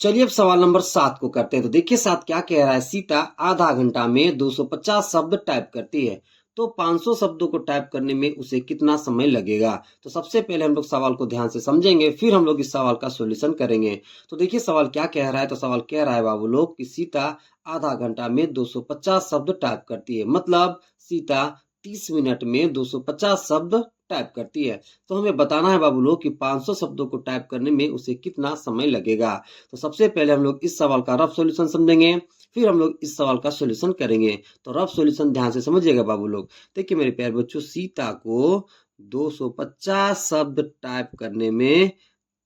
चलिए अब सवाल नंबर 7 को करते हैं। तो देखिए 7 क्या कह रहा है, सीता आधा घंटा में 250 शब्द टाइप करती है, तो 500 शब्दों को टाइप करने में उसे कितना समय लगेगा। तो सबसे पहले हम लोग सवाल को ध्यान से समझेंगे, फिर हम लोग इस सवाल का सॉल्यूशन करेंगे। तो देखिए सवाल क्या कह रहा है, तो सवाल कह रहा है बाबू लोग कि सीता आधा घंटा में 250 शब्द टाइप करती है, मतलब सीता 30 मिनट में 250 शब्द टाइप करती है। तो हमें बताना है बाबू लोग कि 500 शब्दों को टाइप करने में उसे कितना समय लगेगा। तो सबसे पहले हम लोग इस सवाल का रफ सॉल्यूशन समझेंगे, फिर हम लोग इस सवाल का सॉल्यूशन करेंगे। तो रफ सॉल्यूशन ध्यान से समझिएगा बाबू लोग। देखिए मेरे प्यारे बच्चों, सीता को 250 शब्द टाइप करने में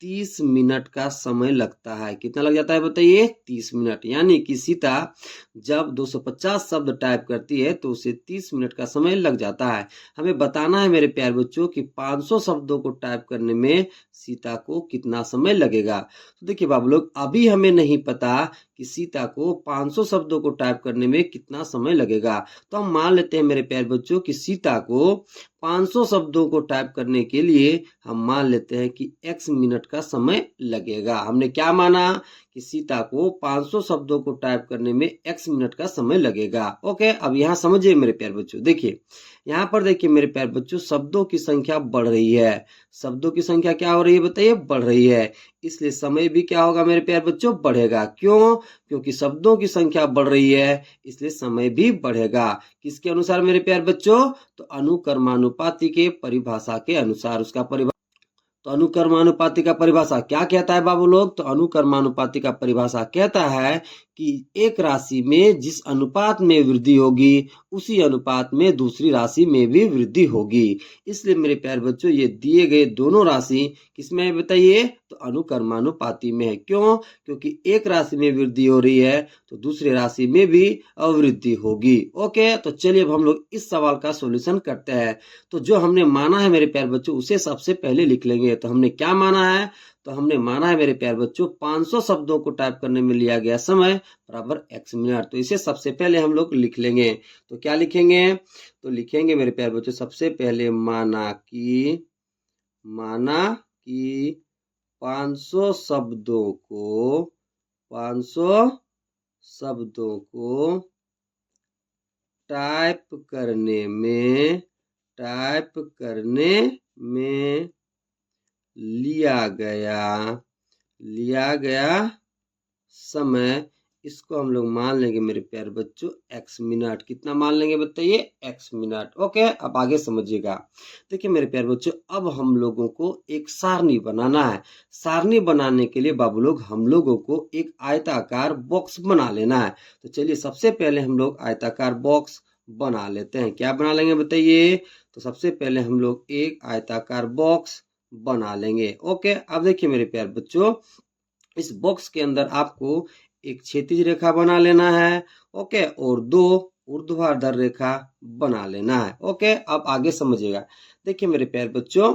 30 मिनट का समय लगता है। कितना लग जाता है बताइए, 30 मिनट। यानी कि सीता जब 250 शब्द टाइप करती है तो उसे 30 मिनट का समय लग जाता है। हमें बताना है मेरे प्यारे बच्चों कि 500 शब्दों को टाइप करने में सीता को कितना समय लगेगा। तो देखिए बाबू लोग, अभी हमें नहीं पता कि सीता को 500 शब्दों को टाइप करने में कितना समय लगेगा। तो हम मान लेते हैं मेरे प्यारे बच्चों कि सीता को 500 शब्दों को टाइप करने के लिए हम मान लेते हैं कि x मिनट का समय लगेगा। हमने क्या माना कि सीता को 500 शब्दों को टाइप करने में x मिनट का समय लगेगा। ओके, अब यहाँ समझिए मेरे प्यारे बच्चों। देखिए यहाँ पर देखिए मेरे प्यारे बच्चों, शब्दों की संख्या बढ़ रही है। शब्दों की संख्या क्या हो रही है बताइए, बढ़ रही है। इसलिए समय भी क्या होगा मेरे प्यारे बच्चों, बढ़ेगा। क्यों? क्योंकि शब्दों की संख्या बढ़ रही है, इसलिए समय भी बढ़ेगा। किसके अनुसार मेरे प्यारे बच्चों? तो अनुकर्मानुपाती के परिभाषा के अनुसार। उसका परिभाषा, तो अनुकर्मानुपाती का परिभाषा क्या कहता है बाबू लोग? तो अनुकर्मानुपाती का परिभाषा कहता है कि एक राशि में जिस अनुपात में वृद्धि होगी उसी अनुपात में दूसरी राशि में भी वृद्धि होगी। इसलिए मेरे प्यारे बच्चों, ये दिए गए दोनों राशि किसमें है बताइए? तो अनुकर्मानुपाती में है। क्यों? क्योंकि एक राशि में वृद्धि हो रही है तो दूसरी राशि में भी अवृद्धि होगी। ओके, तो चलिए अब हम लोग इस सवाल का सॉल्यूशन करते हैं। तो जो हमने माना है मेरे प्यारे बच्चों, उसे सबसे पहले लिख लेंगे। तो हमने क्या माना है? तो हमने माना है मेरे प्यारे बच्चों, 500 शब्दों को टाइप करने में लिया गया समय बराबर x मिनट। तो इसे सबसे पहले हम लोग लिख लेंगे। तो क्या लिखेंगे? तो लिखेंगे मेरे प्यारे बच्चों, सबसे पहले माना कि 500 शब्दों को टाइप करने में लिया गया समय, इसको हम लोग मान लेंगे मेरे प्यारे बच्चों x मिनट। कितना मान लेंगे बताइए? x minute. ओके, अब आगे समझिएगा। देखिए मेरे प्यारे बच्चों, अब हम लोगों को एक सारणी बनाना है। सारणी बनाने के लिए बाबू लोग हम लोगों को एक आयताकार बॉक्स बना लेना है। तो चलिए सबसे पहले हम लोग आयताकार बॉक्स बना लेते हैं। क्या बना लेंगे बताइए? तो सबसे पहले हम लोग एक आयताकार बॉक्स बना लेंगे। ओके, अब देखिए मेरे प्यारे बच्चों, इस बॉक्स के अंदर आपको एक क्षैतिज रेखा बना लेना है। ओके, और दो ऊर्ध्वाधर रेखा बना लेना है। ओके, अब आगे समझिएगा। देखिए मेरे प्यारे बच्चों,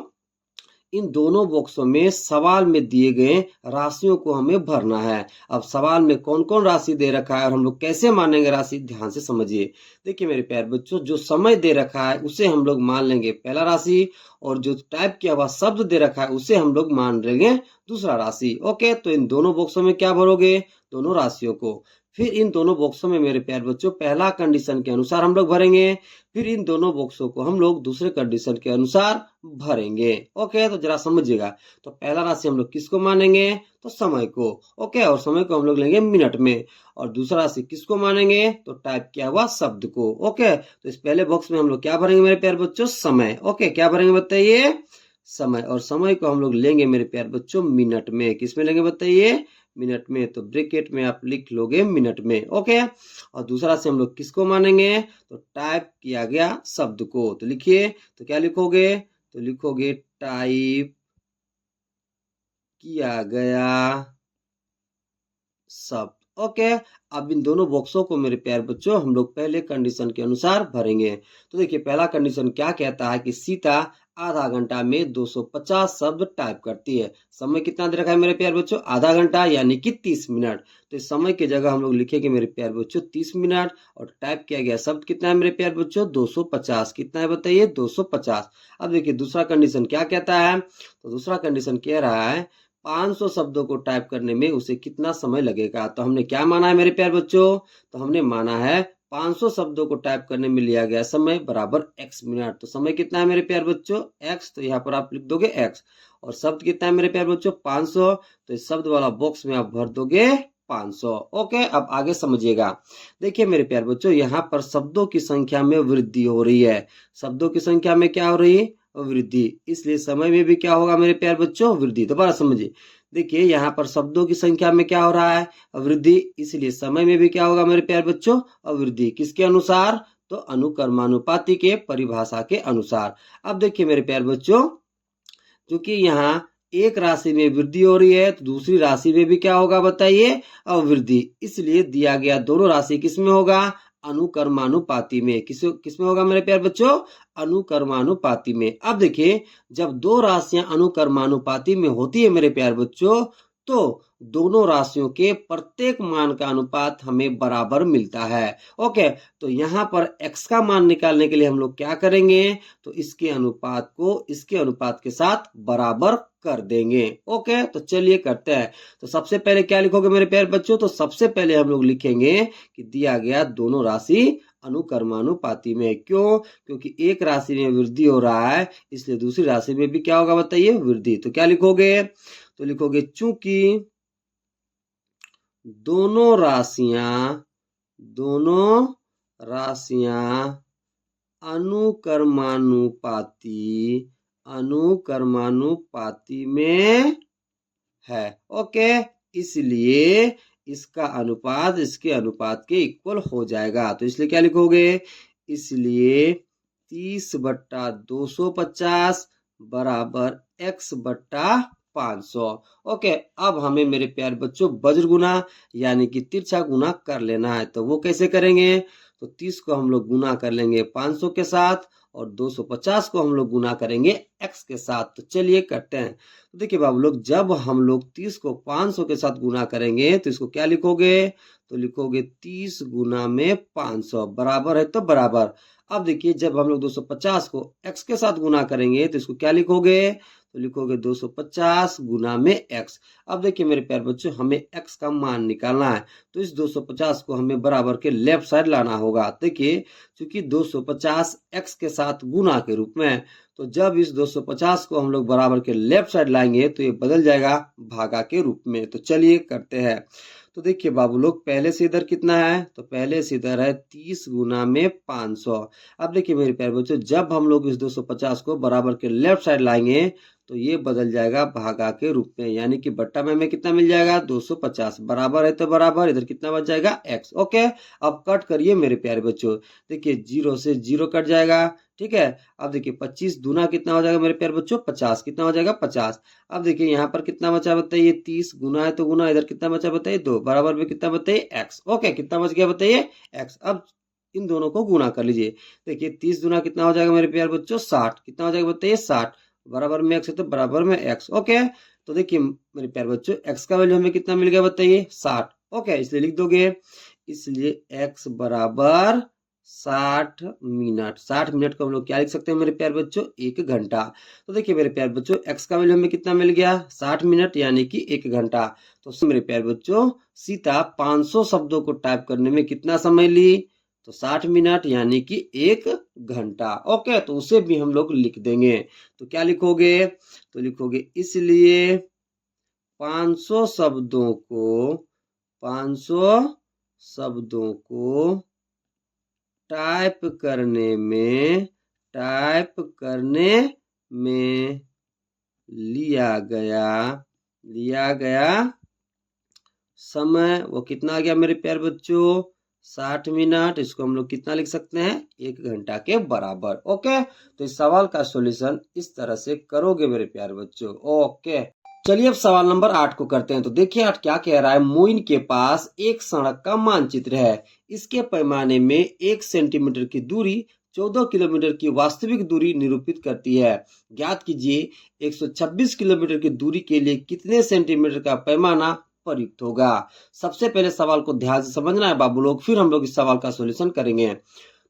इन दोनों बॉक्सों में सवाल में दिए गए राशियों को हमें भरना है। अब सवाल में कौन कौन राशि दे रखा है और हम लोग कैसे मानेंगे राशि, ध्यान से समझिए। देखिए मेरे प्यारे बच्चों, जो समय दे रखा है उसे हम लोग मान लेंगे पहला राशि, और जो टाइप किया हुआ शब्द दे रखा है उसे हम लोग मान लेंगे दूसरा राशि। ओके, तो इन दोनों बॉक्सों में क्या भरोगे? दोनों राशियों को। फिर इन दोनों बॉक्सों में मेरे प्यारे बच्चों पहला कंडीशन के अनुसार हम लोग भरेंगे, फिर इन दोनों बॉक्सों को हम लोग दूसरे कंडीशन के अनुसार भरेंगे। ओके, तो जरा समझिएगा। तो पहला राशि हम लोग किसको मानेंगे? तो समय को। ओके, और समय को हम लोग लेंगे मिनट में। और दूसरा राशि किसको मानेंगे? तो टाइप किया हुआ शब्द को। ओके, तो इस पहले बॉक्स में हम लोग क्या भरेंगे मेरे प्यारे बच्चों? समय। ओके, क्या भरेंगे बताइए? समय। और समय को हम लोग लेंगे मेरे प्यारे बच्चों मिनट में। किस में लेंगे बताइए? मिनट में। तो ब्रैकेट में आप लिख लोगे मिनट में। ओके, और दूसरा से हम लोग किसको मानेंगे? तो टाइप किया गया शब्द को। तो लिखिए, तो क्या लिखोगे? तो लिखोगे टाइप किया गया शब्द। ओके, अब इन दोनों बॉक्सों को मेरे प्यारे बच्चों हम लोग पहले कंडीशन के अनुसार भरेंगे। तो देखिए पहला कंडीशन क्या कहता है कि सीता आधा घंटा में 250 शब्द टाइप करती है। समय कितना दे रखा है मेरे प्यारे बच्चों? आधा घंटा, यानी कि 30 मिनट। तो इस समय की जगह हम लोग लिखेंगे मेरे प्यारे बच्चों 30 मिनट। और टाइप किया गया शब्द कितना है मेरे प्यारे बच्चों? 250। कितना है बताइए? 250। अब देखिए दूसरा कंडीशन क्या कहता है? तो दूसरा कंडीशन कह रहा है 500 शब्दों को टाइप करने में उसे कितना समय लगेगा। तो हमने क्या माना है मेरे प्यारे बच्चों, तो हमने माना है 500 शब्दों को टाइप करने में लिया गया समय बराबर x मिनट। तो समय कितना है मेरे प्यारे बच्चों, x, तो यहाँ पर आप लिख दोगे x। और शब्द कितना है मेरे प्यारे बच्चों, 500, तो इस शब्द वाला बॉक्स में आप भर दोगे 500। ओके, अब आगे समझिएगा। देखिए मेरे प्यारे बच्चों, यहाँ पर शब्दों की संख्या में वृद्धि हो रही है। शब्दों की संख्या में क्या हो रही है, वृद्धि, इसलिए समय में भी क्या होगा मेरे प्यारे बच्चों, वृद्धि। दोबारा समझिए, देखिए यहाँ पर शब्दों की संख्या में क्या हो रहा है, वृद्धि, इसलिए समय में भी क्या होगा मेरे प्यारे बच्चों, वृद्धि। किसके अनुसार, तो अनुकर्मानुपाती के परिभाषा के अनुसार। अब देखिए मेरे प्यारे बच्चों, क्योंकि यहाँ एक राशि में वृद्धि हो रही है तो दूसरी राशि में भी क्या होगा बताइए, वृद्धि, इसलिए दिया गया दोनों राशि किसमें होगा, अनुकर्मानुपाती में। किसमें होगा मेरे प्यारे बच्चों, अनुकर्मानुपाती में। अब देखिए, जब दो राशियां अनुकर्मानुपाती में होती है मेरे प्यारे बच्चों, तो दोनों राशियों के प्रत्येक मान का अनुपात हमें बराबर मिलता है। ओके, तो यहाँ पर x का मान निकालने के लिए हम लोग क्या करेंगे, तो इसके अनुपात को इसके अनुपात के साथ बराबर कर देंगे। ओके, तो चलिए करते हैं। तो सबसे पहले क्या लिखोगे मेरे प्यारे बच्चों, तो सबसे पहले हम लोग लिखेंगे कि दिया गया दोनों राशि अनुकर्मानुपाती में। क्यों, क्योंकि एक राशि में वृद्धि हो रहा है, इसलिए दूसरी राशि में भी क्या होगा बताइए, वृद्धि। तो क्या लिखोगे, तो लिखोगे चूंकि दोनों राशियां अनुकर्मानुपाती में है। ओके, इसलिए इसका अनुपात इसके अनुपात के इक्वल हो जाएगा। तो इसलिए क्या लिखोगे, इसलिए 30/250 बराबर x/500। ओके, अब हमें मेरे प्यारे बच्चों वज्र गुना यानी कि तिरछा गुना कर लेना है। तो वो कैसे करेंगे, तो 30 को हम लोग गुना कर लेंगे 500 के साथ और 250 को हम लोग गुना करेंगे x के साथ। तो चलिए करते हैं। तो देखिए बाबू लोग, जब हम लोग 30 को 500 के साथ गुना करेंगे तो इसको क्या लिखोगे, तो लिखोगे 30 गुना में 500 बराबर है, तो बराबर। अब देखिए, जब हम लोग 250 को x के साथ गुना करेंगे तो इसको क्या लिखोगे, तो लिखोगे 250 गुना में x। अब देखिए मेरे प्यारे बच्चों, हमें x का मान निकालना है, तो इस 250 को हमें बराबर के लेफ्ट साइड लाना होगा। देखिए, क्योंकि 250 x के साथ गुना के रूप में, तो जब इस 250 को हम लोग बराबर के लेफ्ट साइड लाएंगे तो ये बदल जाएगा भागा के रूप में। तो चलिए करते हैं। तो देखिए बाबू लोग, पहले से इधर कितना है, तो पहले से इधर है 30 गुना में 500। अब देखिए मेरे प्यारे बच्चों, जब हम लोग इस 250 को बराबर के लेफ्ट साइड लाएंगे तो ये बदल जाएगा भागा के रूप में, यानी कि बट्टा में हमें कितना मिल जाएगा, 250 बराबर है, तो बराबर, इधर कितना बच जाएगा, x। ओके, अब कट करिए मेरे प्यारे बच्चों। देखिए 0 से 0 कट जाएगा, ठीक है। अब देखिए 25 दूना कितना हो जाएगा मेरे प्यारे बच्चों, 50, कितना हो जाएगा 50। अब देखिए यहाँ पर कितना बचा बताइए, 30 गुना है तो गुना, इधर कितना बचा बताइए 2, बराबर में कितना बताइए x। ओके, कितना बच गया बताइए x। अब इन दोनों को गुना कर लीजिए। देखिए 30 गुना कितना हो जाएगा मेरे प्यारे बच्चों, 60, कितना हो जाएगा बताइए 60, बराबर में x है तो बराबर में x। ओके, तो देखिए मेरे प्यारे बच्चों, x का वैल्यू हमें कितना मिल गया बताइए 60। ओके, इसलिए लिख दोगे, इसलिए x बराबर 60 मिनट। 60 मिनट को हम लोग क्या लिख सकते हैं मेरे प्यारे बच्चों, 1 घंटा। तो देखिए मेरे प्यारे बच्चों, x का वैल्यू हमें कितना मिल गया, 60 मिनट यानी कि 1 घंटा। तो मेरे प्यारे बच्चों, सीता 500 शब्दों को टाइप करने में कितना समय ली, तो 60 मिनट यानी कि 1 घंटा। ओके, तो उसे भी हम लोग लिख देंगे। तो क्या लिखोगे, तो लिखोगे इसलिए 500 शब्दों को टाइप करने में लिया गया समय वो कितना आ गया मेरे प्यारे बच्चों, 60 मिनट। इसको हम लोग कितना लिख सकते हैं, 1 घंटा के बराबर। ओके, तो इस सवाल का सॉल्यूशन इस तरह से करोगे मेरे प्यारे बच्चों। ओके, चलिए अब सवाल नंबर 8 को करते हैं। तो देखिए 8 क्या कह रहा है, मोइन के पास एक सड़क का मानचित्र है। इसके पैमाने में 1 सेंटीमीटर की दूरी 14 किलोमीटर की वास्तविक दूरी निरूपित करती है। ज्ञात कीजिए 126 किलोमीटर की दूरी के लिए कितने सेंटीमीटर का पैमाना प्रयुक्त होगा। सबसे पहले सवाल को ध्यान से समझना है बाबू लोग, फिर हम लोग इस सवाल का सॉल्यूशन करेंगे।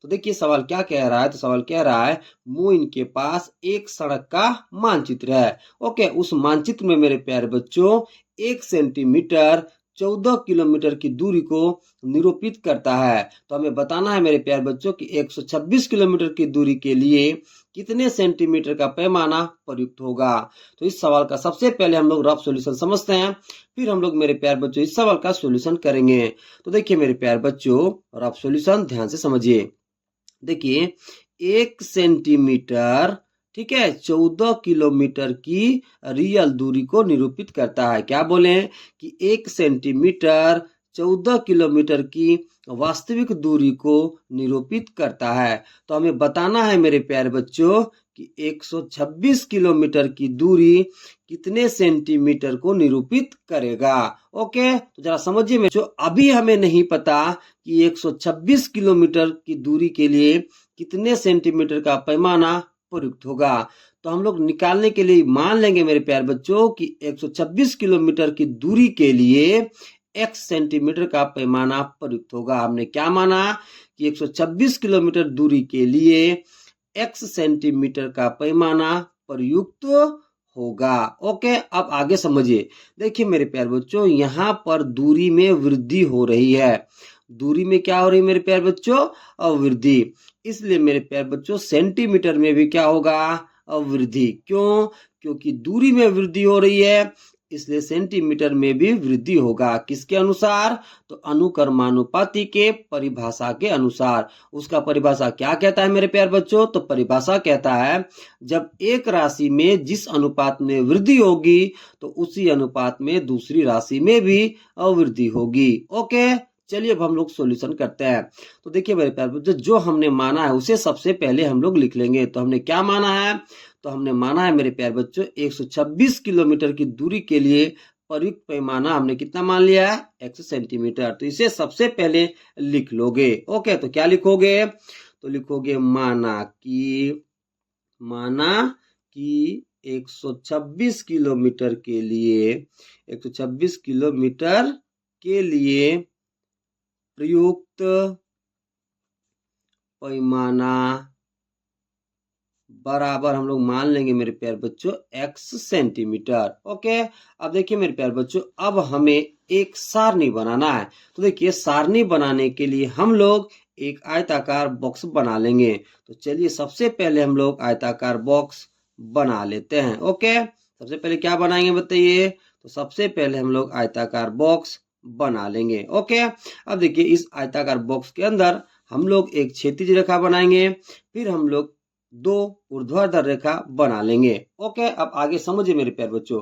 तो देखिए सवाल क्या कह रहा है, तो सवाल कह रहा है मोइन के पास एक सड़क का मानचित्र है। ओके, उस मानचित्र में मेरे प्यारे बच्चों 1 सेंटीमीटर 14 किलोमीटर की दूरी को निरूपित करता है। तो हमें बताना है मेरे प्यारे बच्चों कि 126 किलोमीटर की दूरी के लिए कितने सेंटीमीटर का पैमाना प्रयुक्त होगा। तो इस सवाल का सबसे पहले हम लोग रफ सॉल्यूशन समझते हैं, फिर हम लोग मेरे प्यारे बच्चों इस सवाल का सॉल्यूशन करेंगे। तो देखिए मेरे प्यारे बच्चों, रफ सॉल्यूशन ध्यान से समझिए। देखिए 1 सेंटीमीटर, ठीक है, 14 किलोमीटर की रियल दूरी को निरूपित करता है। क्या बोले कि 1 सेंटीमीटर 14 किलोमीटर की वास्तविक दूरी को निरूपित करता है। तो हमें बताना है मेरे प्यारे बच्चों कि 126 किलोमीटर की दूरी कितने सेंटीमीटर को निरूपित करेगा। ओके, तो जरा समझिए बच्चों, अभी हमें नहीं पता कि 126 किलोमीटर की दूरी के लिए कितने सेंटीमीटर का पैमाना प्रयुक्त होगा। तो हम लोग निकालने के लिए मान लेंगे मेरे प्यारे बच्चों कि 126 किलोमीटर की दूरी के लिए x सेंटीमीटर का पैमाना प्रयुक्त होगा। हमने क्या माना कि 126 किलोमीटर दूरी के लिए x सेंटीमीटर का पैमाना प्रयुक्त होगा। ओके, अब आगे समझिए। देखिए मेरे प्यारे बच्चों, यहाँ पर दूरी में वृद्धि हो रही है। दूरी में क्या हो रही है मेरे प्यारे बच्चों? वृद्धि। इसलिए मेरे प्यारे बच्चों सेंटीमीटर में भी क्या होगा? वृद्धि। क्यों? क्योंकि दूरी में वृद्धि हो रही है, इसलिए सेंटीमीटर में भी वृद्धि होगा। किसके अनुसार? तो अनुक्रमानुपाती के परिभाषा के अनुसार। उसका परिभाषा क्या कहता है मेरे प्यारे बच्चों? तो परिभाषा कहता है जब एक राशि में जिस अनुपात में वृद्धि होगी तो उसी अनुपात में दूसरी राशि में भी वृद्धि होगी। ओके, चलिए अब हम लोग सॉल्यूशन करते हैं। तो देखिए मेरे प्यारे बच्चों, जो हमने माना है उसे सबसे पहले हम लोग लिख लेंगे। तो हमने क्या माना है? तो हमने माना है मेरे प्यारे बच्चों 126 किलोमीटर की दूरी के लिए प्रयुक्त पैमाना हमने कितना मान लिया है? x centimetre. तो इसे सबसे पहले लिख लोगे। ओके, तो क्या लिखोगे? तो लिखोगे माना कि 126 किलोमीटर के लिए 126 किलोमीटर के लिए प्रयुक्त पैमाना बराबर हम लोग मान लेंगे मेरे प्यारे बच्चों x सेंटीमीटर। ओके, अब देखिए मेरे प्यारे बच्चों, अब हमें एक सारणी बनाना है। तो देखिए सारणी बनाने के लिए हम लोग एक आयताकार बॉक्स बना लेंगे। तो चलिए सबसे पहले हम लोग आयताकार बॉक्स बना लेते हैं। ओके, सबसे पहले क्या बनाएंगे बताइए? तो सबसे पहले हम लोग आयताकार बॉक्स बना लेंगे। ओके, अब देखिए इस आयताकार बॉक्स के अंदर हम लोग एक क्षैतिज रेखा बनाएंगे, फिर हम लोग 2 ऊर्ध्वाधर रेखा बना लेंगे। ओके, अब आगे समझिए मेरे प्यारे बच्चों।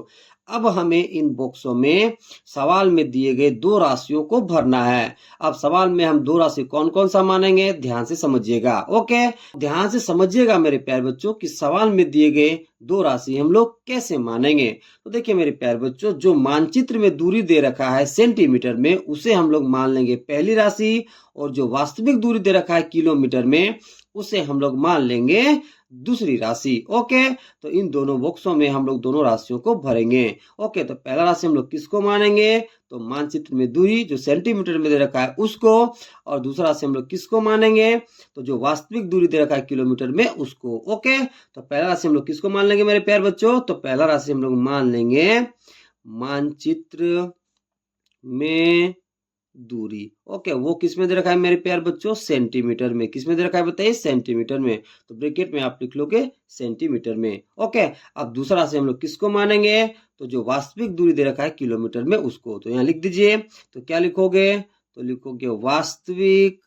अब हमें इन बॉक्सों में सवाल में दिए गए 2 राशियों को भरना है। अब सवाल में हम 2 राशि कौन कौन सा मानेंगे, ध्यान से समझिएगा। ओके, ध्यान से समझिएगा मेरे प्यारे बच्चों कि सवाल में दिए गए 2 राशि हम लोग कैसे मानेंगे। तो देखिए मेरे प्यारे बच्चों, जो मानचित्र में दूरी दे रखा है सेंटीमीटर में, उसे हम लोग मान लेंगे पहली राशि, और जो वास्तविक दूरी दे रखा है किलोमीटर में, उसे हम लोग मान लेंगे दूसरी राशि। ओके, तो इन दोनों बॉक्सों में हम लोग दोनों राशियों को भरेंगे। ओके, तो पहला राशि हम लोग किसको मानेंगे? तो मानचित्र में दूरी जो सेंटीमीटर में दे रखा है उसको, और दूसरा राशि हम लोग किसको मानेंगे? तो जो वास्तविक दूरी दे रखा है किलोमीटर में उसको। ओके, तो पहला राशि हम लोग किसको मान लेंगे मेरे प्यारे बच्चों? तो पहला राशि हम लोग मान लेंगे मानचित्र में दूरी। ओके, वो किस में दे रखा है मेरे प्यारे बच्चों? सेंटीमीटर में। किस में दे रखा है बताइए? सेंटीमीटर में। तो ब्रैकेट में आप लिख लोगे सेंटीमीटर में। ओके, अब दूसरा राशि हम लोग किसको मानेंगे? तो जो वास्तविक दूरी दे रखा है किलोमीटर में उसको। तो यहाँ लिख दीजिए। तो क्या लिखोगे? तो लिखोगे वास्तविक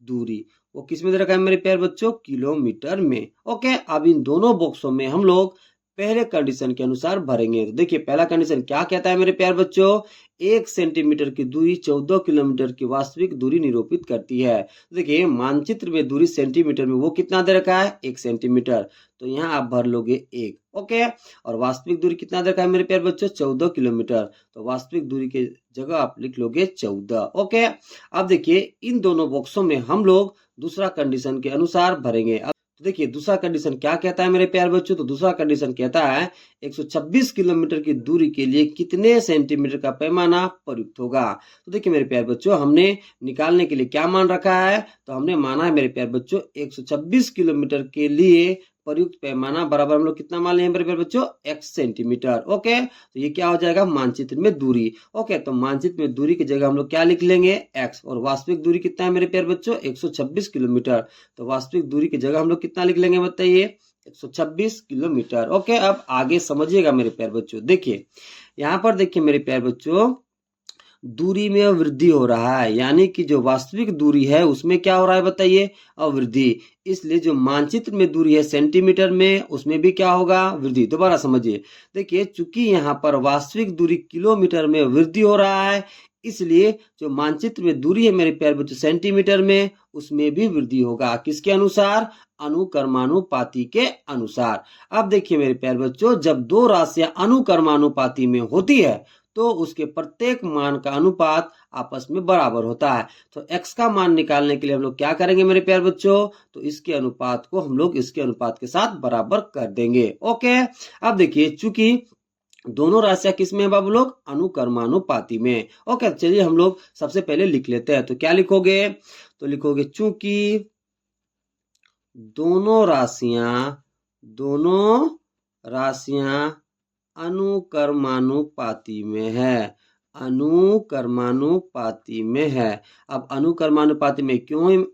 दूरी। वो किस में दे रखा है मेरे प्यारे बच्चों? किलोमीटर में। ओके, अब इन दोनों बॉक्सों में हम लोग पहले कंडीशन के अनुसार भरेंगे। तो देखिए पहला कंडीशन क्या कहता है मेरे प्यारे बच्चों? 1 सेंटीमीटर की दूरी 14 किलोमीटर की वास्तविक दूरी निरूपित करती है। तो देखिए मानचित्र में दूरी सेंटीमीटर में, वो कितना दे रखा है? 1 सेंटीमीटर। तो यहाँ आप भर लोगे 1। ओके, और वास्तविक दूरी कितना दे रखा है मेरे प्यारे बच्चों? 14 किलोमीटर। तो वास्तविक दूरी के जगह आप लिख लोगे 14। ओके, अब देखिए इन दोनों बॉक्सों में हम लोग दूसरा कंडीशन के अनुसार भरेंगे। तो देखिए दूसरा कंडीशन क्या कहता है मेरे प्यारे बच्चों, तो दूसरा कंडीशन कहता है 126 किलोमीटर की दूरी के लिए कितने सेंटीमीटर का पैमाना प्रयुक्त होगा। तो देखिए मेरे प्यारे बच्चों, हमने निकालने के लिए क्या मान रखा है, तो हमने माना है मेरे प्यारे बच्चों 126 किलोमीटर के लिए प्रयुक्त पैमाना बराबर हम लोग कितना मान लिए मेरे प्यारे बच्चों, x सेंटीमीटर। ओके, तो ये क्या हो जाएगा, मानचित्र में दूरी। ओके, तो मानचित्र में दूरी की जगह हम लोग क्या लिख लेंगे, x, और वास्तविक दूरी कितना है मेरे प्यारे बच्चों, 126 किलोमीटर। तो वास्तविक दूरी की जगह हम लोग कितना लिख लेंगे बताइए, 126 किलोमीटर। ओके, अब आगे समझिएगा मेरे प्यारे बच्चों। देखिए यहाँ पर देखिए मेरे प्यारे बच्चों, दूरी में वृद्धि हो रहा है, यानी कि जो वास्तविक दूरी है उसमें क्या हो रहा है बताइए, अवृद्धि। इसलिए जो मानचित्र में दूरी है सेंटीमीटर में, उसमें भी क्या होगा, वृद्धि। दोबारा समझिए, देखिए चूंकि यहाँ पर वास्तविक दूरी किलोमीटर में वृद्धि हो रहा है, इसलिए जो मानचित्र में दूरी है मेरे प्यारे बच्चों सेंटीमीटर में, उसमें भी वृद्धि होगा। किसके अनुसार, अनुकर्मानुपाती के अनुसार। अब देखिए मेरे प्यारे बच्चों, जब दो राशियां अनुकर्मानुपाती में होती है तो उसके प्रत्येक मान का अनुपात आपस में बराबर होता है। तो x का मान निकालने के लिए हम लोग क्या करेंगे मेरे प्यारे बच्चों, तो इसके अनुपात को हम लोग इसके अनुपात के साथ बराबर कर देंगे। ओके, अब देखिए चूंकि दोनों राशियां किस में है बाबू लोग, अनुकर्मानुपाती में। ओके, चलिए हम लोग सबसे पहले लिख लेते हैं। तो क्या लिखोगे, तो लिखोगे चूंकि दोनों राशियां अनुकर्मानुपाती में है, अनुकर्मानुपाती में है। अब अनुकर्मानुपाती में क्यों है,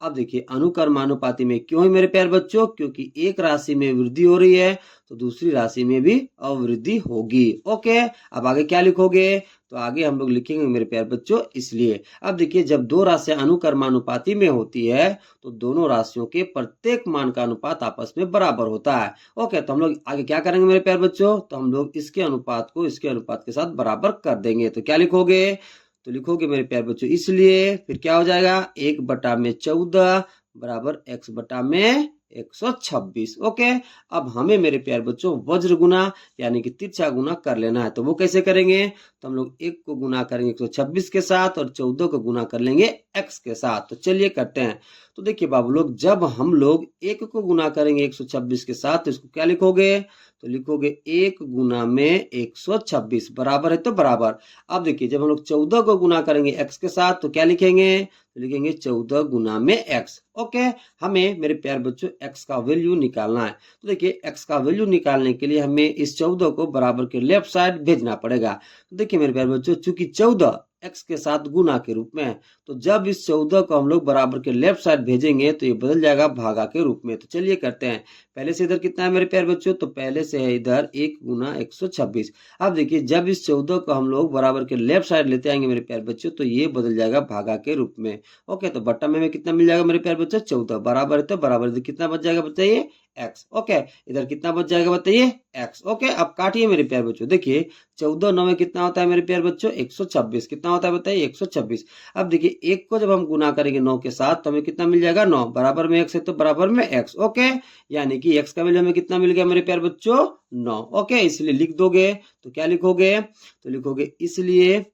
अब देखिए अनुकर्मानुपाती में क्यों है मेरे प्यारे बच्चों, क्योंकि एक राशि में वृद्धि हो रही है तो दूसरी राशि में भी अवृद्धि होगी। ओके, अब आगे क्या लिखोगे, तो आगे हम लोग लिखेंगे मेरे प्यारे बच्चों इसलिए। अब देखिए जब दो राशियां अनुकर्मानुपाती में होती है तो दोनों राशियों के प्रत्येक मान का अनुपात आपस में बराबर होता है। ओके, तो हम लोग आगे क्या करेंगे मेरे प्यारे बच्चों, तो हम लोग इसके अनुपात को इसके अनुपात के साथ बराबर कर देंगे। तो क्या लिखोगे, तो लिखोगे मेरे प्यारे बच्चों इसलिए, फिर क्या हो जाएगा, 1/14 बराबर x बटा में 126। ओके, अब हमें मेरे प्यारे बच्चों वज्र गुना यानी कि तिरछा गुना कर लेना है। तो वो कैसे करेंगे, तो हम लोग 1 को गुना करेंगे 126 के साथ और 14 को गुना कर लेंगे x के साथ। तो चलिए करते हैं। तो देखिए बाबू लोग, जब हम लोग 1 को गुना करेंगे 126 के साथ तो इसको क्या लिखोगे, तो लिखोगे 1 गुना में 126 बराबर है, तो बराबर। अब देखिए जब हम लोग 14 को गुना करेंगे x के साथ तो क्या लिखेंगे, तो लिखेंगे 14 गुना में x। ओके, हमें मेरे प्यारे बच्चों x का वैल्यू निकालना है। तो देखिए x का वैल्यू निकालने के लिए हमें इस 14 को बराबर के लेफ्ट साइड भेजना पड़ेगा। तो देखिए मेरे प्यारे बच्चों, चूंकि 14 x के साथ गुना के रूप में है, तो जब इस 14 को हम लोग बराबर के लेफ्ट साइड भेजेंगे तो ये बदल जाएगा भागा के रूप में। तो चलिए करते हैं। पहले से इधर कितना है मेरे प्यारे बच्चों, तो पहले से है इधर 1 गुना 126। अब देखिए जब इस 14 को हम लोग बराबर के लेफ्ट साइड लेते आएंगे मेरे प्यारे बच्चों तो ये बदल जाएगा भागा के रूप में। ओके, तो बट्टा में हमें कितना मिल जाएगा मेरे प्यारे बच्चों, 14 बराबर है, तो बराबर इधर कितना बच जाएगा बताइए, x। ओके, इधर कितना बच जाएगा बताइए, x। ओके, अब काटिए मेरे प्यारे बच्चों। देखिए 14 9 में कितना होता है मेरे प्यारे बच्चों, 126। कितना होता है बताइए, 126। अब देखिए 1 को जब हम गुना करेंगे 9 के साथ तो हमें कितना मिल जाएगा, 9 बराबर में x है तो बराबर में x। ओके, यानी कि x का वैल्यू हमें कितना मिल गया मेरे प्यारे बच्चों, 9। ओके, इसलिए लिख दोगे तो क्या लिखोगे, तो लिखोगे इसलिए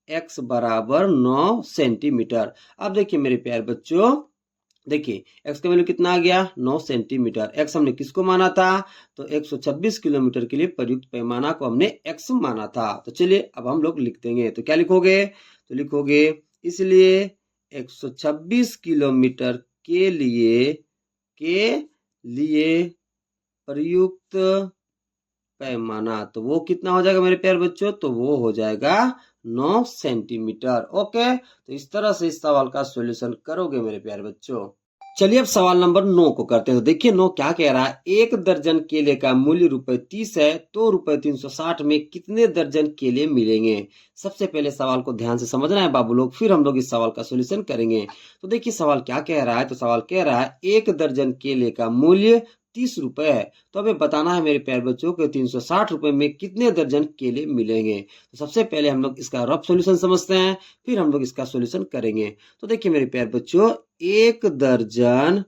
x बराबर 9 सेंटीमीटर। अब देखिए मेरे प्यारे बच्चों, देखिए x का वैल्यू कितना आ गया, 9 सेंटीमीटर। x हमने किसको माना था, तो 126 किलोमीटर के लिए प्रयुक्त पैमाना को हमने x माना था। तो चलिए अब हम लोग लिख देंगे। तो क्या लिखोगे, तो लिखोगे इसलिए 126 किलोमीटर के लिए प्रयुक्त पैमाना, तो वो कितना हो जाएगा मेरे प्यारे बच्चों, तो वो हो जाएगा 9 सेंटीमीटर। ओके, तो इस तरह से इस सवाल का सॉल्यूशन करोगे मेरे प्यारे बच्चों। चलिए अब सवाल नंबर 9 को करते हैं। तो देखिए 9 क्या कह रहा है, 1 दर्जन केले का मूल्य ₹30 है तो ₹360 में कितने दर्जन केले मिलेंगे। सबसे पहले सवाल को ध्यान से समझना है बाबू लोग, फिर हम लोग इस सवाल का सॉल्यूशन करेंगे। तो देखिए सवाल क्या कह रहा है, तो सवाल कह रहा है 1 दर्जन केले का मूल्य ₹30 है, तो हमें बताना है मेरे प्यारे बच्चों के ₹360 में कितने दर्जन केले मिलेंगे। तो सबसे पहले हम लोग इसका रफ सॉल्यूशन समझते हैं, फिर हम लोग इसका सॉल्यूशन करेंगे। तो देखिए मेरे प्यारे बच्चों, 1 दर्जन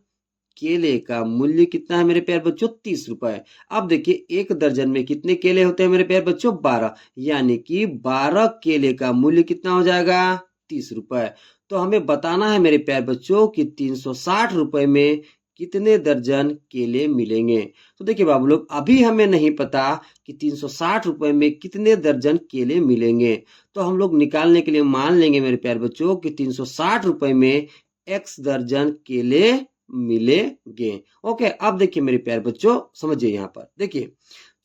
केले का मूल्य कितना है मेरे प्यारे बच्चों, ₹30। अब देखिए 1 दर्जन में कितने केले होते हैं मेरे प्यारे बच्चों, 12, यानी कि 12 केले का मूल्य कितना हो जाएगा, ₹30। तो हमें बताना है मेरे प्यारे बच्चों कि ₹360 में कितने दर्जन केले मिलेंगे। तो देखिए बाबू लोग, अभी हमें नहीं पता कि 360 रुपए में कितने दर्जन केले मिलेंगे। तो हम लोग निकालने के लिए मान लेंगे मेरे प्यारे बच्चों कि 360 रुपए में x दर्जन केले मिलेंगे। ओके, अब देखिए मेरे प्यारे बच्चों, समझिए यहाँ पर देखिए,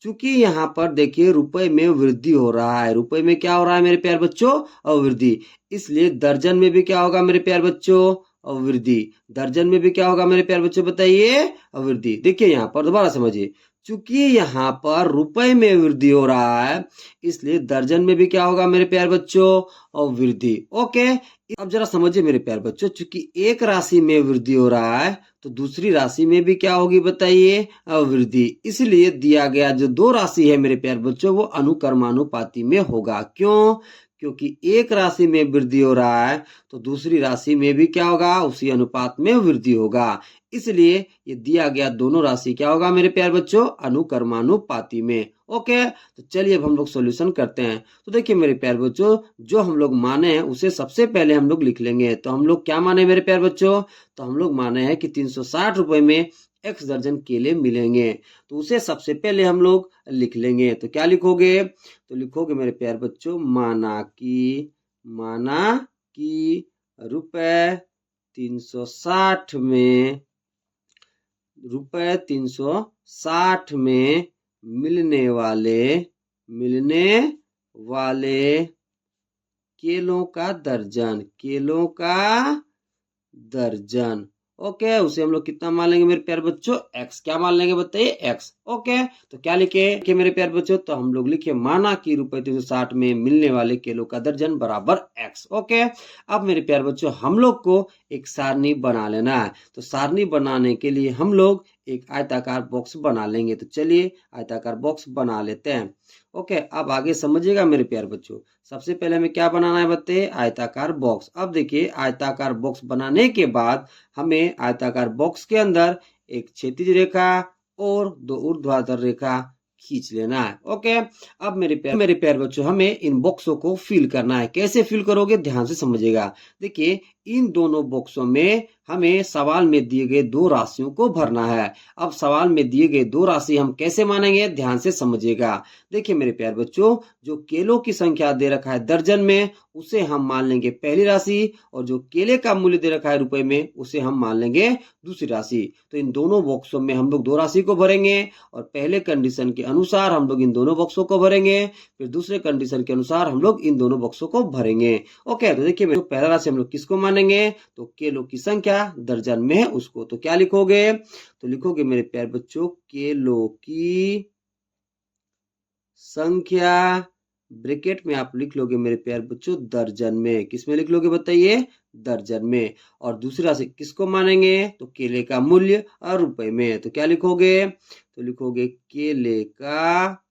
चूंकि यहाँ पर देखिए रुपए में वृद्धि हो रहा है, रुपए में क्या हो रहा है मेरे प्यारे बच्चों, अवृद्धि, इसलिए दर्जन में भी क्या होगा मेरे प्यारे बच्चों, अवृद्धि। दर्जन में भी क्या होगा मेरे प्यारे बच्चों, बताइए, अवृद्धि। देखिए यहाँ पर दोबारा समझिए, चूंकि यहाँ पर रुपए में वृद्धि हो रहा है, इसलिए दर्जन में भी क्या होगा मेरे प्यारे बच्चों, अवृद्धि। ओके, अब जरा समझिए मेरे प्यारे बच्चों, चूंकि एक राशि में वृद्धि हो रहा है तो दूसरी राशि में भी क्या होगी, बताइए, अवृद्धि। इसलिए दिया गया जो दो राशि है मेरे प्यारे बच्चों, वो अनुक्रमानुपाती में होगा। क्यों? क्योंकि एक राशि में वृद्धि हो रहा है तो दूसरी राशि में भी क्या होगा, उसी अनुपात में वृद्धि होगा। इसलिए ये दिया गया दोनों राशि क्या होगा मेरे प्यारे बच्चों, अनुक्रमानुपाती में। ओके, तो चलिए अब हम लोग सॉल्यूशन करते हैं। तो देखिए मेरे प्यारे बच्चों, जो हम लोग माने हैं उसे सबसे पहले हम लोग लिख लेंगे। तो हम लोग क्या माने मेरे प्यारे बच्चों, तो हम लोग माने हैं कि 360 रुपए में x दर्जन केले मिलेंगे। तो उसे सबसे पहले हम लोग लिख लेंगे। तो क्या लिखोगे, तो लिखोगे मेरे प्यारे बच्चों, माना कि रुपए 360 में मिलने वाले केलों का दर्जन। ओके, उसे हम लोग कितना मान लेंगे मेरे प्यारे बच्चों, x। क्या मान लेंगे बताइए, x। ओके, तो क्या लिखे मेरे प्यारे बच्चों, तो हम लोग लिखे माना कि रुपए 360 में मिलने वाले केलों का दर्जन बराबर x। ओके, अब मेरे प्यारे बच्चों, हम लोग को एक सारणी बना लेना है। तो सारणी बनाने के लिए हम लोग एक आयताकार बॉक्स बना लेंगे। तो चलिए आयताकार बॉक्स बना लेते हैं। ओके, अब आगे समझिएगा मेरे प्यारे बच्चों, सबसे पहले हमें क्या बनाना है बताइए, आयताकार बॉक्स। अब देखिए आयताकार बॉक्स बनाने के बाद हमें आयताकार बॉक्स के अंदर एक क्षैतिज रेखा और दो ऊर्ध्वाधर रेखा खींच लेना है। ओके, अब मेरे प्यारे बच्चों, हमें इन बॉक्सों को फिल करना है। कैसे फिल करोगे, ध्यान से समझिएगा। देखिए इन दोनों बॉक्सों में हमें सवाल में दिए गए दो राशियों को भरना है। अब सवाल में दिए गए दो राशि हम कैसे मानेंगे, ध्यान से समझिएगा। देखिए मेरे प्यारे बच्चों, जो केलों की संख्या दे रखा है दर्जन में, उसे हम मान लेंगे पहली राशि, और जो केले का मूल्य दे रखा है रुपए में, उसे हम मान लेंगे दूसरी राशि। तो इन दोनों बॉक्सों में हम लोग दो राशि को भरेंगे, और पहले कंडीशन के अनुसार हम लोग इन दोनों बॉक्सों को भरेंगे, फिर दूसरे कंडीशन के अनुसार हम लोग इन दोनों बॉक्सों को भरेंगे। ओके, तो देखिए पहला राशि हम लोग किसको मानेंगे, तो केलों की संख्या दर्जन में है उसको। तो क्या लिखोगे, तो लिखोगे मेरे प्यारे बच्चों, केलों की संख्या, ब्रैकेट में आप लिख लोगे मेरे प्यारे बच्चों दर्जन में। किस में लिख लोगे बताइए, दर्जन में। और दूसरी राशि किसको मानेंगे, तो केले का मूल्य और रुपए में। तो क्या लिखोगे, तो लिखोगे केले का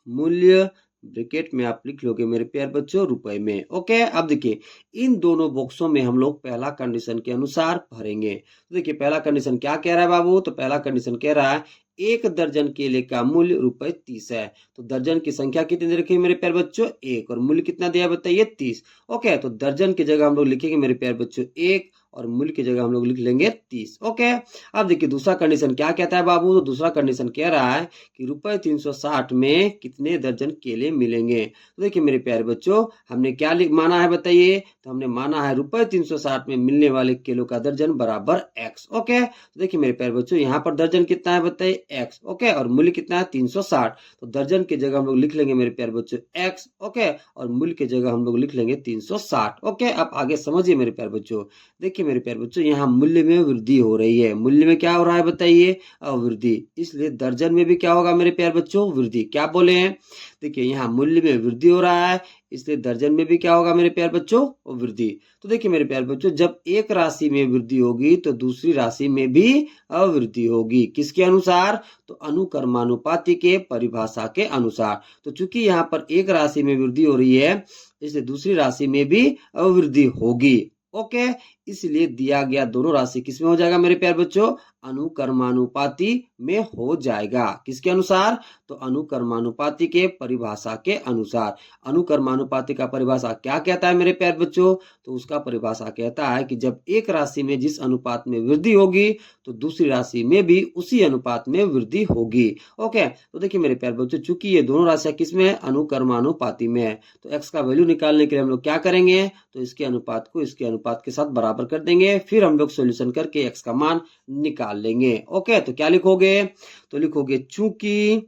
मूल्य, ब्रैकेट में आप लिख लोगे मेरे प्यारे बच्चों रुपए में। ओके, अब देखिए इन दोनों बॉक्सों में हम लोग पहला कंडीशन के अनुसार भरेंगे। तो देखिए पहला कंडीशन क्या कह रहा है बाबू, तो पहला कंडीशन कह रहा है एक दर्जन केले का मूल्य रुपए 30 है। तो दर्जन की संख्या कितनी दे रखी है मेरे प्यारे बच्चों, एक, और मूल्य कितना दिया बताइए 30। ओके, तो दर्जन की जगह हम लोग लिखेंगे मेरे प्यारे बच्चों एक, और मूल्य की जगह हम लोग लिख लेंगे 30। ओके, अब देखिए दूसरा कंडीशन क्या कहता है बाबू, तो दूसरा कंडीशन कह रहा है कि रुपए 360 में कितने दर्जन केले मिलेंगे। तो देखिए मेरे प्यारे बच्चों, हमने क्या माना है बताइए, तो हमने माना है रुपए 360 में मिलने वाले केलों का दर्जन बराबर x। ओके, तो देखिए मेरे प्यारे बच्चों, यहाँ पर दर्जन कितना है बताइए x। ओके, और मूल्य कितना है 360। तो दर्जन की जगह हम लोग लिख लेंगे मेरे प्यारे बच्चों x। ओके, और मूल्य की जगह हम लोग लिख लेंगे 360। ओके, अब आगे समझिए मेरे प्यारे बच्चों। देखिए मेरे प्यारे बच्चों, यहाँ मूल्य में वृद्धि हो रही है। मूल्य में क्या हो रहा है बताइए, वृद्धि। इसलिए दर्जन में भी क्या होगा मेरे प्यारे बच्चों, वृद्धि। क्या बोले हैं, देखिए यहाँ मूल्य में वृद्धि हो रहा है, इसलिए दर्जन में भी क्या होगा मेरे प्यारे बच्चों, वृद्धि। तो देखिए मेरे प्यारे बच्चों, जब एक राशि में वृद्धि होगी तो दूसरी राशि में भी अवृद्धि होगी। किसके अनुसार, तो अनुक्रमानुपाती के परिभाषा के अनुसार। तो चूंकि यहाँ पर एक राशि में वृद्धि हो रही है, इसलिए दूसरी राशि में भी अवृद्धि होगी। ओके, इसलिए दिया गया दोनों राशि किसमें हो जाएगा मेरे प्यारे बच्चों, अनुकर्मानुपाती में हो जाएगा। किसके अनुसार, तो अनुकर्मानुपाती के परिभाषा के अनुसार। अनुकर्मानुपाती का परिभाषा क्या कहता है मेरे प्यारे बच्चों, तो उसका परिभाषा कहता है कि जब एक राशि में जिस अनुपात में वृद्धि होगी तो दूसरी राशि में भी उसी अनुपात में वृद्धि होगी। ओके, तो देखिए मेरे प्यारे बच्चों, चूंकि ये दोनों राशियां किसमें है, अनुकर्मानुपाती में है, तो x का वैल्यू निकालने के लिए हम लोग क्या करेंगे, तो इसके अनुपात को इसके अनुपात के साथ बराबर कर देंगे, फिर हम लोग सोल्यूशन करके x का मान निकाल लेंगे। ओके, तो क्या लिखोगे, तो लिखोगे चूंकि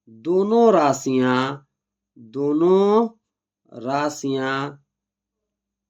दोनों राशियां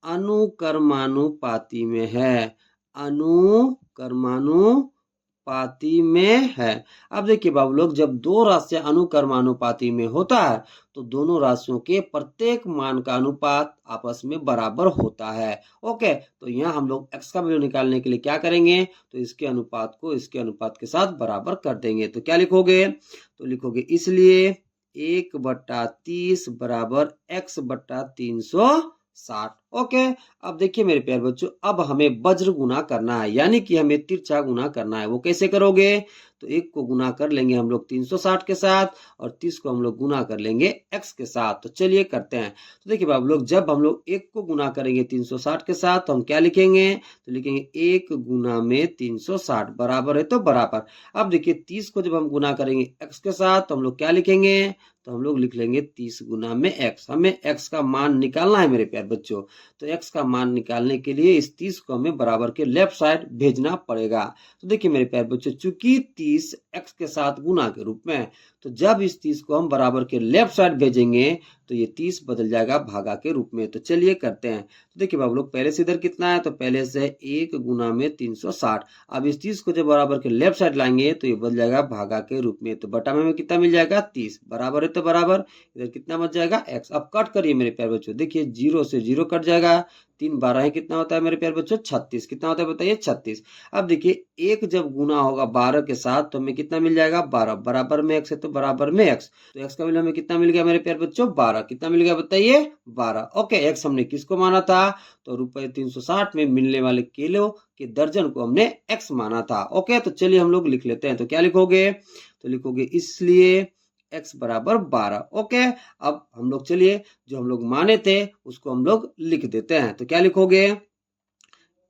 अनुकर्मानुपाती में है, अनुकर्मानुपाती में है। अब देखिए बाबू लोग, जब दो राशियां अनुकर्मानुपाती में होता है तो दोनों राशियों के प्रत्येक मान का अनुपात आपस में बराबर होता है। ओके, तो यहाँ हम लोग x का वैल्यू निकालने के लिए क्या करेंगे, तो इसके अनुपात को इसके अनुपात के साथ बराबर कर देंगे। तो क्या लिखोगे, तो लिखोगे इसलिए 1/30 बराबर x/360। ओके, अब देखिए मेरे प्यारे बच्चों, अब हमें वज्र गुना करना है, यानी कि हमें तिरछा गुना करना है। वो कैसे करोगे, तो 1 को गुना कर लेंगे हम लोग 360 के साथ और 30 को हम लोग गुना कर लेंगे x के साथ। तो चलिए करते हैं। तो देखिए बाबू लोग, जब हम लोग 1 को गुना करेंगे 360 के साथ तो हम क्या लिखेंगे, तो लिखेंगे 1 गुना में 360 बराबर है तो बराबर। अब देखिए 30 को जब हम गुना करेंगे x के साथ तो हम लोग क्या लिखेंगे, तो हम लोग लिख लेंगे 30 गुना में x। हमें x का मान निकालना है मेरे प्यारे बच्चों, तो x का मान निकालने के लिए इस 30 को हमें बराबर के लेफ्ट साइड भेजना पड़ेगा। तो देखिए मेरे प्यारे बच्चों, चूंकि 30 x के साथ गुना के रूप में, तो जब इस 30 को हम बराबर के लेफ्ट साइड भेजेंगे तो ये 30 बदल जाएगा भागा के रूप में। तो चलिए करते हैं। तो देखिए बाबू लोग, पहले से इधर कितना है, तो पहले से 1 गुना में 360। अब इस 30 को जब बराबर के लेफ्ट साइड लाएंगे तो ये बदल जाएगा भागा के रूप में। तो बटा में हमें कितना मिल जाएगा, 30 बराबर है तो बराबर, इधर कितना बच जाएगा x। अब कट करिए मेरे प्यारे बच्चों, देखिए 0 से 0 कट जाएगा, 3 12 है, कितना होता है मेरे प्यारे बच्चों, 36। कितना होता है बताइए, 36। अब देखिए 1 जब गुना होगा 12 के साथ तो हमें कितना मिल जाएगा, 12 बराबर में x है तो बराबर में x। तो x का वैल्यू हमें कितना मिल गया मेरे प्यारे बच्चों, 12। कितना मिल गया बताइए, 12। ओके, x हमने किसको माना था, तो ₹360 में मिलने वाले केलों के दर्जन को हमने x माना था। ओके, तो चलिए हम लोग लिख लेते हैं। तो क्या लिखोगे, तो लिखोगे इसलिए x बराबर 12। ओके, अब हम लोग चलिए जो हम लोग माने थे उसको हम लोग लिख देते हैं। तो क्या लिखोगे,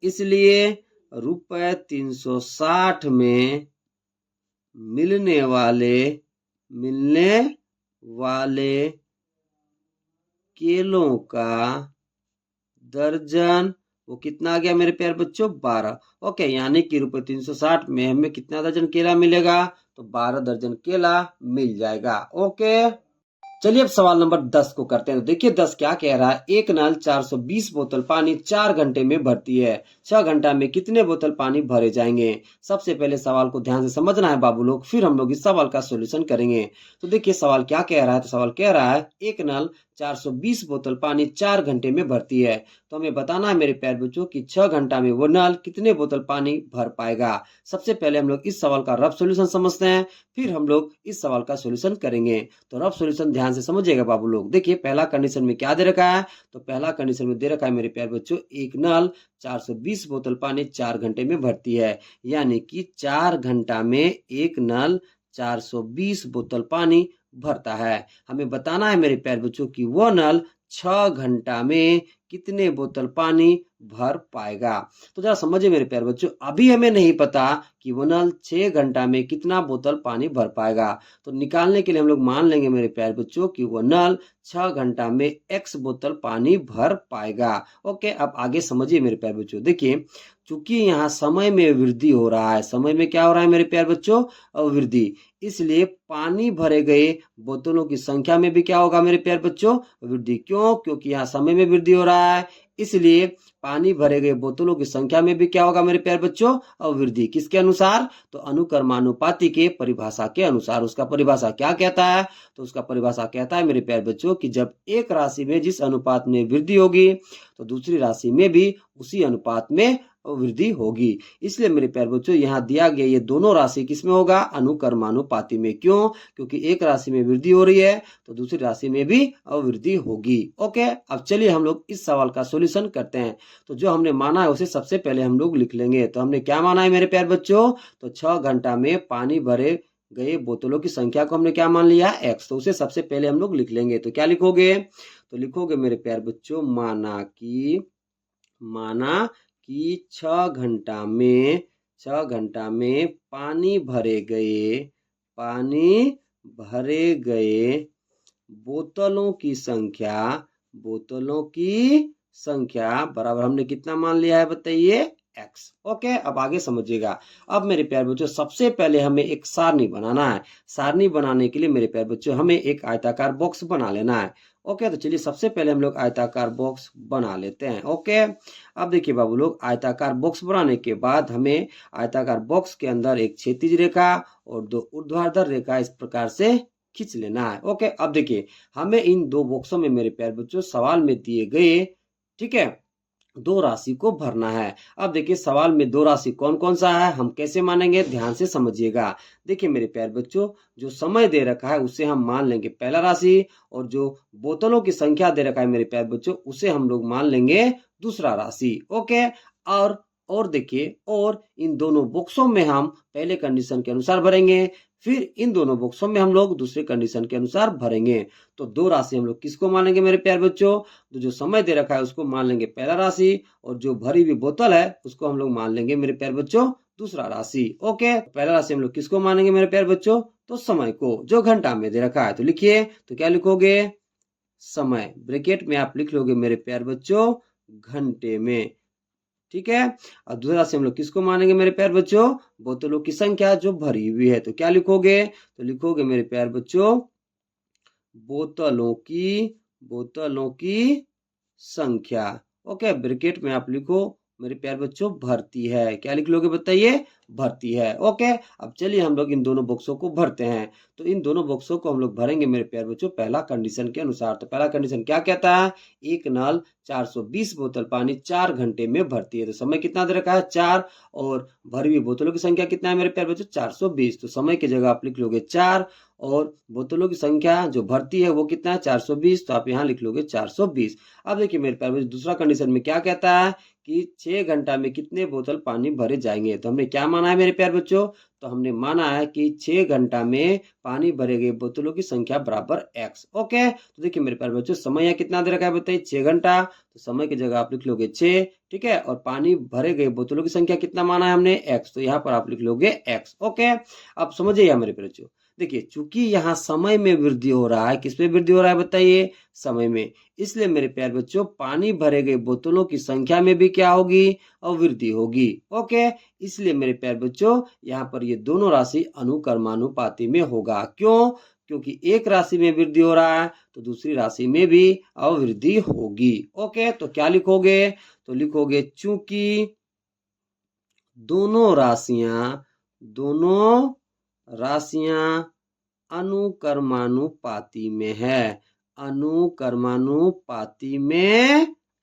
इसलिए ₹360 में मिलने वाले केलों का दर्जन वो कितना आ गया मेरे प्यारे बच्चों, 12। ओके, यानी कि ₹360 में हमें कितना दर्जन केला मिलेगा, तो 12 दर्जन केला मिल जाएगा। ओके, चलिए अब सवाल नंबर 10 को करते हैं। तो देखिए 10 क्या कह रहा है, एक नल 420 बोतल पानी 4 घंटे में भरती है, 6 घंटा में कितने बोतल पानी भरे जाएंगे। सबसे पहले सवाल को ध्यान से समझना है बाबू लोग, फिर हम लोग इस सवाल का सॉल्यूशन करेंगे। तो देखिए सवाल क्या कह रहा है, तो सवाल कह रहा है एक नल 420 बोतल पानी 4 घंटे में भरती है। तो हमें बताना है मेरे प्यारे बच्चों कि 6 घंटा में वो नल कितने बोतल पानी भर पाएगा। सबसे पहले हम लोग इस सवाल का रफ सॉल्यूशन समझते हैं, फिर हम लोग इस सवाल का सॉल्यूशन करेंगे। तो रफ सॉल्यूशन ध्यान से समझिएगा बाबू लोग। देखिए पहला कंडीशन में क्या दे रखा है, तो पहला कंडीशन में दे रखा है मेरे प्यारे बच्चों, एक नल 420 बोतल पानी 4 घंटे में भरती है, यानी कि 4 घंटा में एक नल 420 बोतल पानी भरता है। हमें बताना है मेरे प्यारे बच्चों कि वो नल 6 घंटा में कितने बोतल पानी भर पाएगा। तो जरा समझिए मेरे प्यारे बच्चों, अभी हमें नहीं पता कि वो नल 6 घंटा में कितना बोतल पानी भर पाएगा। तो निकालने के लिए हम लोग मान लेंगे मेरे प्यारे बच्चों कि वो नल 6 घंटा में x बोतल पानी भर पाएगा। ओके, अब आगे समझिए मेरे प्यारे बच्चों। देखिए चूंकि यहाँ समय में वृद्धि हो रहा है, समय में क्या हो रहा है मेरे प्यारे बच्चों, वृद्धि, इसलिए पानी भरे गए बोतलों की संख्या में भी क्या होगा मेरे प्यारे बच्चों, वृद्धि। क्यों, क्योंकि यहाँ समय में वृद्धि हो रहा है, इसलिए पानी भरे गए बोतलों की संख्या में भी क्या होगा मेरे प्यारे बच्चों, वृद्धि। किसके अनुसार, तो अनुकर्मानुपाती के परिभाषा के अनुसार। उसका परिभाषा क्या कहता है, तो उसका परिभाषा कहता है मेरे प्यारे बच्चों कि जब एक राशि में जिस अनुपात में वृद्धि होगी तो दूसरी राशि में भी उसी अनुपात में वृद्धि होगी। इसलिए मेरे प्यारे बच्चों यहाँ दिया गया ये दोनों राशि किसमें होगा, अनुकर्मानुपाती में। क्यों, क्योंकि एक राशि में वृद्धि हो रही है तो दूसरी राशि में भी वृद्धि होगी। ओके, अब चलिए हम लोग इस सवाल का सॉल्यूशन कंडीशन करते हैं। तो जो हमने माना है उसे सबसे पहले हम लोग लिख लेंगे। तो हमने क्या माना है मेरे प्यारे बच्चों, तो 6 घंटा में पानी भरे गए बोतलों की संख्या को हमने क्या मान लिया, x। तो उसे सबसे पहले हम लोग लिख लेंगे। तो क्या लिखोगे, तो लिखोगे मेरे प्यारे बच्चों, माना कि 6 घंटा में पानी भरे गए बोतलों की संख्या बराबर हमने कितना मान लिया है बताइए, x। ओके, अब आगे समझिएगा। अब मेरे प्यारे बच्चों सबसे पहले हमें एक सारणी बनाना है। सारणी बनाने के लिए मेरे प्यारे बच्चों हमें एक आयताकार बॉक्स बना लेना है। ओके, तो चलिए सबसे पहले हम लोग आयताकार बॉक्स बना लेते हैं। ओके, अब देखिए बाबू लोग, आयताकार बॉक्स बनाने के बाद हमें आयताकार बॉक्स के अंदर एक क्षैतिज रेखा और 2 ऊर्ध्वाधर रेखा इस प्रकार से खींच लेना है। ओके, अब देखिए हमें इन 2 बॉक्सों में मेरे प्यारे बच्चों सवाल में दिए गए, ठीक है, 2 राशि को भरना है। अब देखिए सवाल में 2 राशि कौन कौन सा है, हम कैसे मानेंगे, ध्यान से समझिएगा। देखिए मेरे प्यारे बच्चों, जो समय दे रखा है उसे हम मान लेंगे पहला राशि, और जो बोतलों की संख्या दे रखा है मेरे प्यारे बच्चों उसे हम लोग मान लेंगे दूसरा राशि। ओके, और देखिए, और इन दोनों बॉक्सों में हम पहले कंडीशन के अनुसार भरेंगे, फिर इन दोनों बॉक्सों में हम लोग दूसरे कंडीशन के अनुसार भरेंगे। तो 2 राशि हम लोग किसको मानेंगे मेरे प्यारे बच्चों, तो जो समय दे रखा है उसको मान लेंगे पहला राशि, और जो भरी हुई बोतल है उसको हम लोग मान लेंगे मेरे प्यारे बच्चों दूसरा राशि। ओके, पहला राशि हम लोग किसको मानेंगे मेरे प्यारे बच्चों, तो समय को, जो घंटा में दे रखा है। तो लिखिए, तो क्या लिखोगे, समय, ब्रैकेट में आप लिख लोगे मेरे प्यारे बच्चों घंटे में, ठीक है। और दूसरा राशि हम लोग किसको मानेंगे मेरे प्यारे बच्चों, बोतलों की संख्या जो भरी हुई है। तो क्या लिखोगे, तो लिखोगे मेरे प्यारे बच्चों बोतलों की संख्या। ओके, ब्रैकेट में आप लिखो मेरे प्यारे बच्चों भरती है। क्या लिख लोगे बताइए, भरती है। ओके, अब चलिए हम लोग इन दोनों बॉक्सों को भरते हैं। तो इन दोनों बॉक्सों को हम लोग भरेंगे मेरे प्यारे बच्चों पहला कंडीशन के अनुसार। तो पहला कंडीशन क्या कहता है, एक नल 420 बोतल पानी 4 घंटे में भरती है। तो समय कितना दे रखा है, 4, और भरी हुई बोतलों की संख्या कितना है मेरे प्यारे बच्चों, 420। तो समय की जगह आप लिख लोगे 4, और बोतलों की संख्या जो भरती है वो कितना है, 420। तो आप यहाँ लिख लोगे 420। अब देखिए मेरे प्यारे बच्चों दूसरा कंडीशन में क्या कहता है कि 6 घंटा में कितने बोतल पानी भरे जाएंगे। तो हमने क्या माना है मेरे प्यारे बच्चों, तो हमने माना है कि 6 घंटा में पानी भरे गए बोतलों की संख्या बराबर x। ओके, तो देखिए मेरे प्यारे बच्चों समय यहाँ कितना दे रखा है बताइए, 6 घंटा। तो समय की जगह आप लिख लोगे 6, ठीक है, और पानी भरे गए बोतलों की संख्या कितना माना है हमने, x। तो यहाँ पर आप लिख लोगे x। ओके, अब समझिए मेरे प्यारे बच्चों, देखिए चूंकि यहाँ समय में वृद्धि हो रहा है, किस पे वृद्धि हो रहा है बताइए, समय में, इसलिए मेरे प्यारे बच्चों पानी भरे गए बोतलों की संख्या में भी क्या होगी, वृद्धि होगी। ओके, इसलिए मेरे प्यारे बच्चों यहाँ पर ये दोनों राशि अनुक्रमानुपाती में होगा। क्यों, क्योंकि एक राशि में वृद्धि हो रहा है तो दूसरी राशि में भी अवृद्धि होगी। ओके, तो क्या लिखोगे, तो लिखोगे चूंकि दोनों राशियां अनुक्रमानुपाती में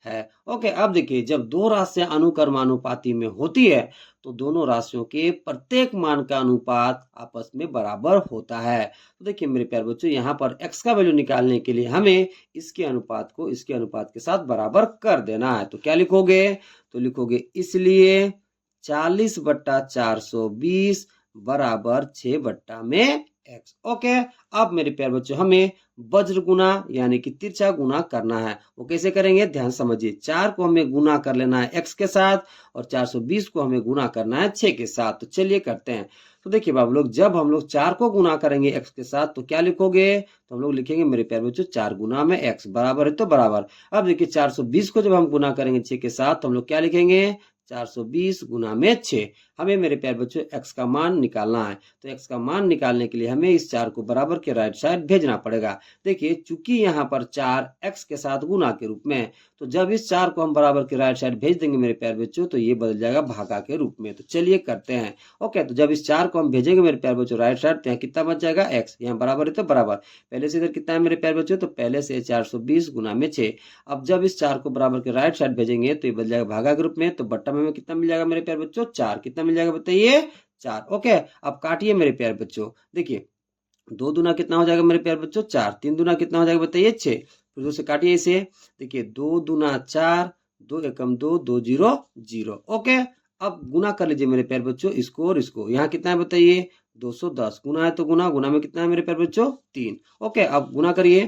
है। ओके, अब देखिए जब 2 राशियां अनुक्रमानुपाती में होती है तो दोनों राशियों के प्रत्येक मान का अनुपात आपस में बराबर होता है। तो देखिए मेरे प्यारे बच्चों यहाँ पर x का वैल्यू निकालने के लिए हमें इसके अनुपात को इसके अनुपात के साथ बराबर कर देना है। तो क्या लिखोगे, तो लिखोगे इसलिए 40/420 बराबर 6 में x। ओके, अब मेरे प्यारे बच्चों हमें वज्र गुना यानी कि तिरछा गुना करना है। वो कैसे करेंगे, ध्यान समझिए। 4 को हमें गुना कर लेना है x के साथ, और 420 को हमें गुना करना है 6 के साथ। तो चलिए करते हैं। तो देखिए बाबू लोग, जब हम लोग 4 को गुना करेंगे x के साथ तो क्या लिखोगे, तो हम लोग लिखेंगे मेरे प्यारे बच्चों 4 गुना में x बराबर है तो बराबर। अब देखिए 420 को जब हम गुना करेंगे 6 के साथ तो हम लोग क्या लिखेंगे, 420 गुना में 6। हमें मेरे प्यारे बच्चों x का मान निकालना है। तो x का मान निकालने के लिए हमें इस 4 को बराबर के राइट साइड भेजना पड़ेगा। देखिए चूंकि यहाँ पर 4 x के साथ गुना के रूप में, तो जब इस 4 को हम बराबर के राइट साइड भेज देंगे मेरे प्यारे बच्चों तो ये बदल जाएगा भागा के रूप में। तो चलिए करते हैं। ओके, तो जब इस 4 को हम भेजेंगे मेरे प्यारे बच्चों राइट साइड तो यहाँ कितना बच जाएगा, x। यहाँ बराबर है तो बराबर, पहले से इधर कितना है मेरे प्यारे बच्चों, तो पहले से 420 गुना में 6। अब जब इस 4 को बराबर के राइट साइड भेजेंगे तो ये बदल जाएगा भागा के रूप में। तो बट्टा में हमें कितना मिल जाएगा मेरे प्यारे बच्चों, 4। कितना मिल जाएगा बताइए, 4। ओके, अब काटिए मेरे प्यारे बच्चों। देखिए 2 दूना कितना हो जाएगा मेरे प्यारे बच्चों, 4। 3 दूना कितना हो जाएगा बताइए, 6। फिर 2 से काटिए इसे। देखिए 2 दूना 4, 2 एकम 2, 2 जीरो 0। ओके, अब गुना कर लीजिए मेरे प्यारे बच्चों इसको और इसको। यहाँ कितना है बताइए 210। गुना है तो गुना, गुना में कितना है मेरे प्यारे बच्चों 3। ओके, अब गुना करिए।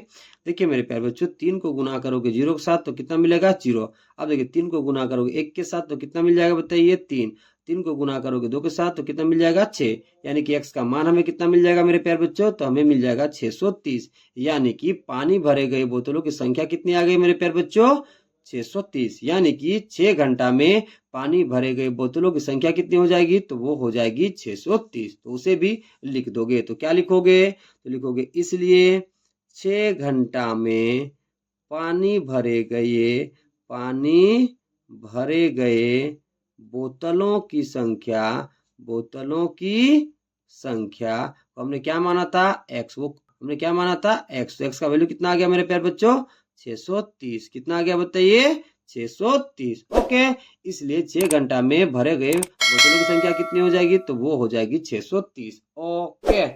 देखिए मेरे प्यारे बच्चों 3 को गुना करोगे 0 के साथ तो कितना मिलेगा 0। अब देखिए 3 को गुना करोगे 1 के साथ तो कितना मिल जाएगा बताइए 3। 3 को गुना करोगे 2 के साथ तो कितना मिल जाएगा 6। यानी कि x का मान हमें कितना मिल जाएगा मेरे प्यारे बच्चों, तो हमें मिल जाएगा 630। यानी कि पानी भरे गए बोतलों की संख्या कितनी आ गई मेरे प्यारे बच्चों 630। यानी कि 6 घंटा में पानी भरे गए बोतलों की संख्या कितनी हो जाएगी, तो वो हो जाएगी 630। तो उसे भी लिख दोगे। तो क्या लिखोगे, तो लिखोगे इसलिए 6 घंटा में पानी भरे गए बोतलों की संख्या को हमने क्या माना था x। वो हमने क्या माना था x। तो x का वैल्यू कितना आ गया मेरे प्यारे बच्चों 630। कितना आ गया बताइए 630। ओके, इसलिए 6 घंटा में भरे गए बोतलों की संख्या कितनी हो जाएगी, तो वो हो जाएगी 630। ओके।